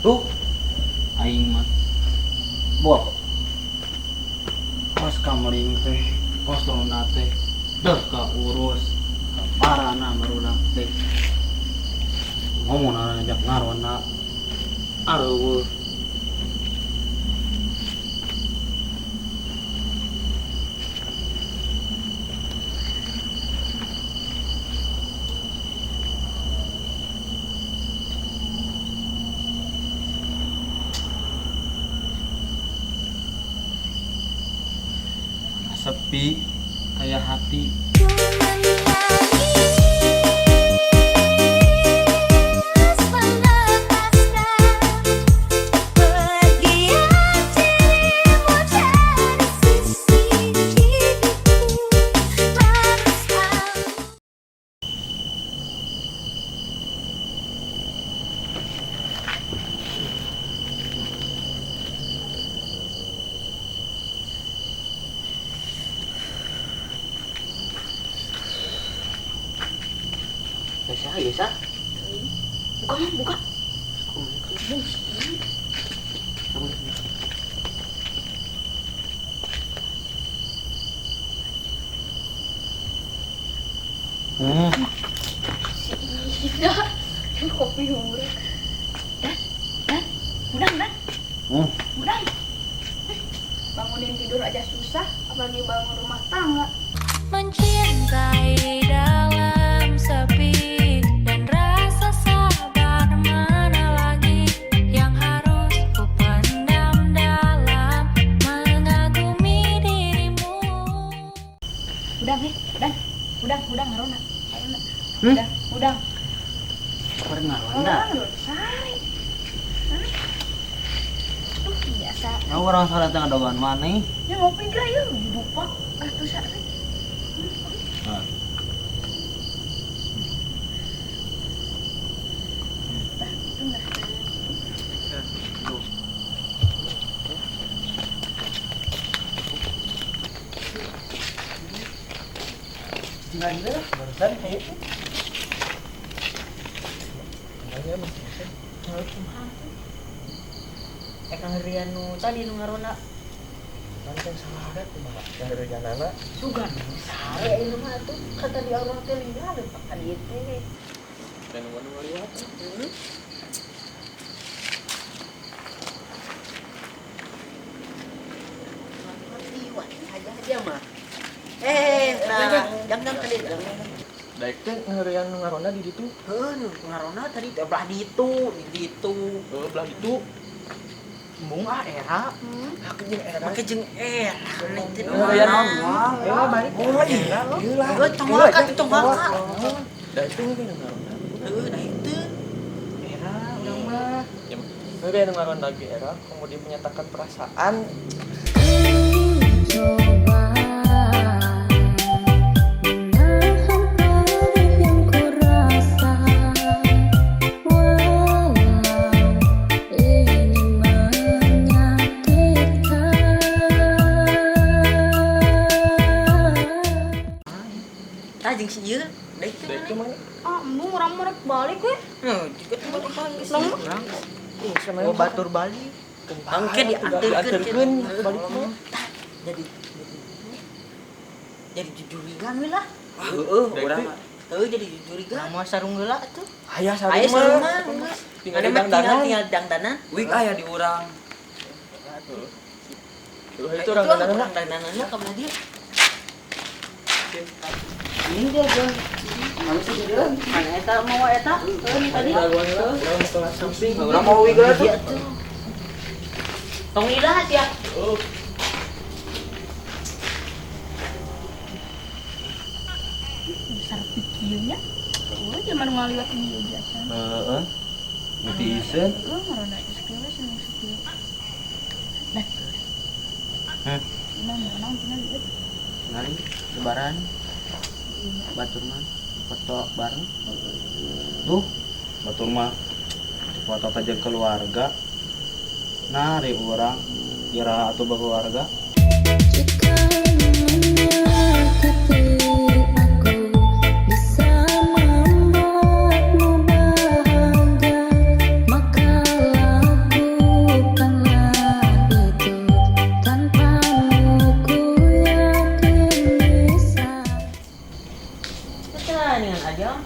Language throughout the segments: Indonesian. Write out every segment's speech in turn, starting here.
Tuh aing mah bok pas kameling teh kos tolona teh ka urus parana marudak teh ngomong ajak ngarona areueuh sepi kayak hati. Ya sah. Buka. Tidak, kopi murah. Dan, Udang. Bangunin tidur aja susah, apalagi bangun rumah tangga. Mencintai dalam sepi dan rasa sabar mana lagi yang harus ku pendam dalam mengagumi dirimu. Udang, ngarona. Udang. Kemarin ngarona. Sari. Tuh biasa. Orang salah tengah dogan mana? Ya ngopi gak yuk, dibupak. Tuh sari. Barusan kayak itu. Kang Rian nu tadi nu ngarona Kan salah ada tuh mah. Dari janana. sugan sare ieu mah tuh kata di orang teh lihat pakai itu nih. Dan nu liwat. Liwat aja mah. Jangan tadi. Daek teh ngeureun nu ngarona di ditu. Heuh, nu ngarona tadi teh belah di ditu. Belah ditu. Embung era. Make jeung era. Nanti balik. Oh iya. Heuh, tong maka. Da itu mungkin nu ngarona. Heuh, da itu. Era urang mah. Ya, ngeureun nu ngarona lagi era kemudian menyatakan perasaan. Jeung si ieu, da itu mana? Embung orang merek balik we. Juga balik lagi sih. Urang. Oh, batur Bali. Mungkin dianterkeun balik mah. Jadi jujurigan we lah. Heeh, urang. Jadi jujurigan. Mau sarung heula atuh. Aya Aya sarung mah. Tinggal Ada dangdanan. tinggal dangdanan. Wig aya di urang. Itu urang dangdanan. Orang dandanannya ka mana dia? Ini dia John. Harus dideun. Mana eta mau eta? Tadi. Urang kelas samping. Urang mau wig lah tuh. Dia tuh. Tong lihat ya. Oh. Besar pikirnya. Oh, zaman ngaliwat dia biasa. Heeh. Netizen. Ngarona sekieu seneng sekieu. Dah. Nang lihat. Ngali lebaran. Batur mah foto bareng. Tuh, batur mah foto aja keluarga. Nah, dari orang kira atau keluarga. Jika menyakiti aku bisa membuatmu bahagia, maka dengan Ajam.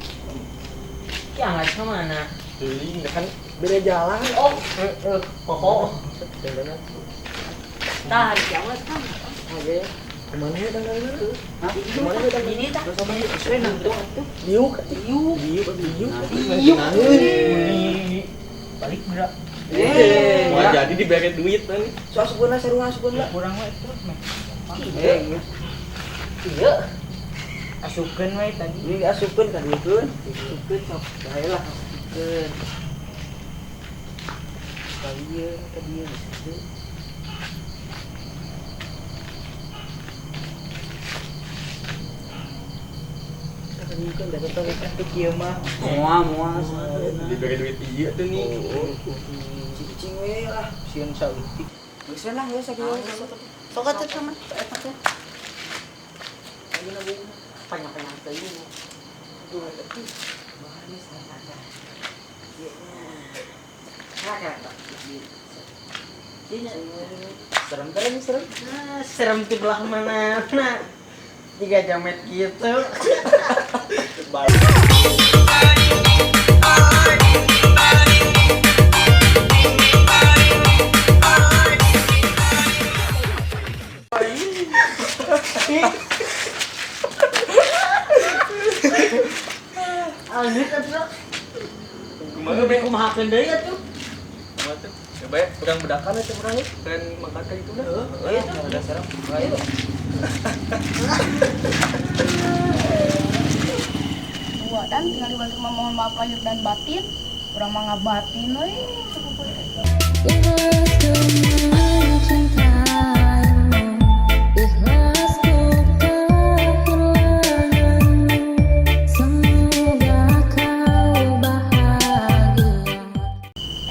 Ya nggak kemana? Ini kan beda jalan. Oh, kok. Tah, jangan kan. Oke. Kemana ya tanggalnya? Hah? Kemana ya tanggalnya? Ini tah. Liuk. Balik gerak. Wah, jadi diberi duit nih. So sebelah sarungan sebelah. Kurang wae terus meh. Iya. Asupkeun wae tadi. Ini asupkeun kan dikeun. Asupkeun sok bae lah. Asupkeun. Kalieu tadi ya. Ini kan dapat tahu kan kieu mah. Moal. Diberi duit iya tuh nih. Cicing we lah, sieun sautik. Geus lah geus sakieu. Sok atuh teman. Eta teh. Ayeuna beung. Panjang-panjang teuing. Aduh, tapi bahannya sangat. Serem. Serem di belah mana? Nah, 3 jamet gitu. Anjir atuh. Kumaha be? Kumahakeun deui atuh. Kumaha tuh? Coba ya, pegang bedakan aja berani. Keren makan kayak itu dah. Ayo, ada serem. Ayo. Dua dan tinggal dibantu memohon maaf lahir dan batin. Urang mah ngabatin euy. Ikhlasku mencintaimu, ikhlasku kehilanganmu. Semoga kau bahagia.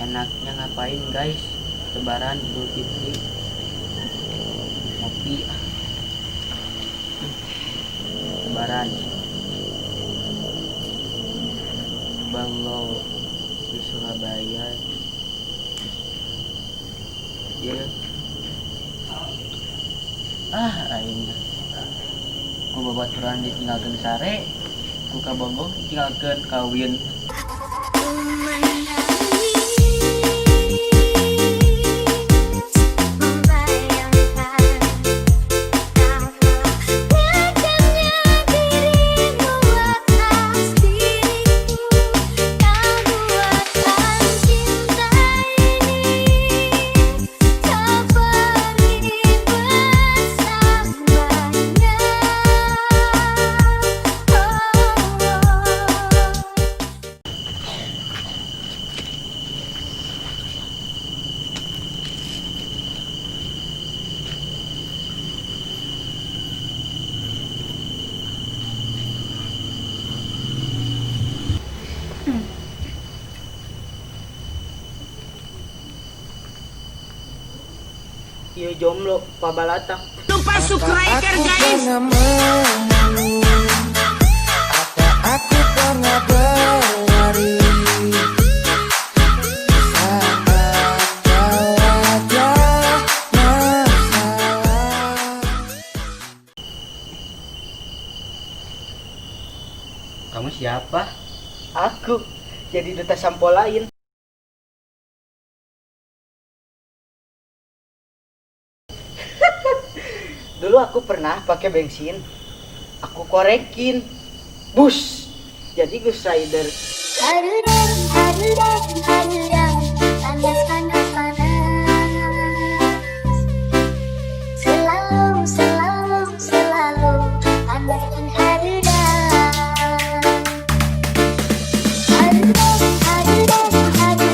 Enaknya ngapain guys? Lebaran Idul Fitri. Ngopi. Lebaran. Banglo di Surabaya. Ya. Aing. Ku babaturan ditinggalkeun sare, ku kabogoh ditinggalkeun kawin. Ieu jomblo pabalata. Lupa subscriber guys. Aku pernah berlari saat kau ada masalah. Kamu siapa? Aku jadi duta sampo lain. Dulu aku pernah pakai bensin, aku korekin, bus, jadi Ghost Rider. Hadudang, panas, panas, panas. Selalu, selalu, selalu panas dan hadudang. Hadudang, panas, panas, panas.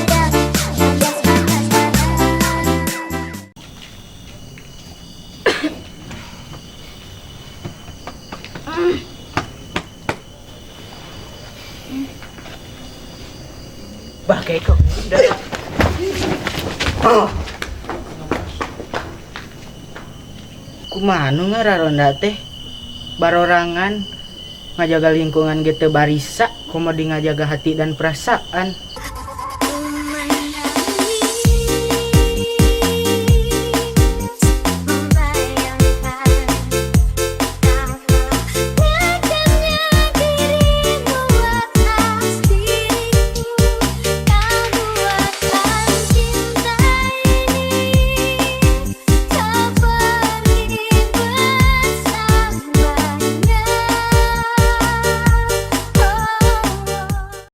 Bagai kok. Kumanu ngararonda teh barorangan ngajaga lingkungan gitu barisa, komodi ngajaga hati dan perasaan.